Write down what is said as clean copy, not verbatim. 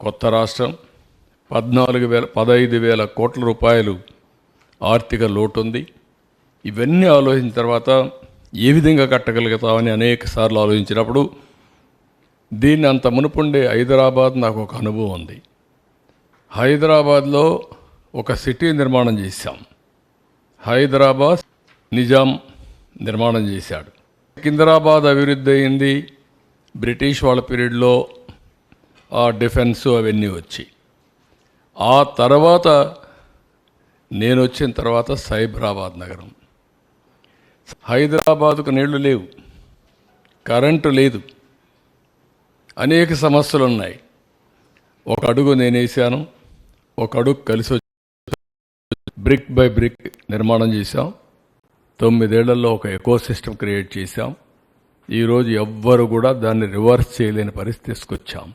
కొత్త రాష్ట్రం, 15,000 కోట్ల రూపాయలు ఆర్థిక లోటు ఉంది. ఇవన్నీ ఆలోచించిన తర్వాత ఏ విధంగా కట్టగలుగుతామని అనేక సార్లు ఆలోచించినప్పుడు దీన్ని అంత మునుపుండే హైదరాబాద్ నాకు ఒక అనుభవం ఉంది. హైదరాబాద్లో ఒక సిటీ నిర్మాణం చేశాం. హైదరాబాద్ నిజాం నిర్మాణం చేశాడు. సికింద్రాబాద్ అభివృద్ధి అయింది బ్రిటిష్ వాళ్ళ పీరియడ్లో, ఆ డిఫెన్స్ అవన్నీ వచ్చి. ఆ తర్వాత నేను వచ్చిన తర్వాత సైబరాబాద్ నగరం. హైదరాబాదుకు నీళ్లు లేవు, కరెంటు లేదు, అనేక సమస్యలు ఉన్నాయి. ఒక అడుగు నేను వేసాను, ఒక అడుగు కలిసి వచ్చి బ్రిక్ బై బ్రిక్ నిర్మాణం చేశాం. 9 ఏళ్లలో ఒక ఎకో సిస్టమ్ క్రియేట్ చేశాం. ఈరోజు ఎవ్వరు కూడా దాన్ని రివర్స్ చేయలేని పరిస్థితి తీసుకొచ్చాం.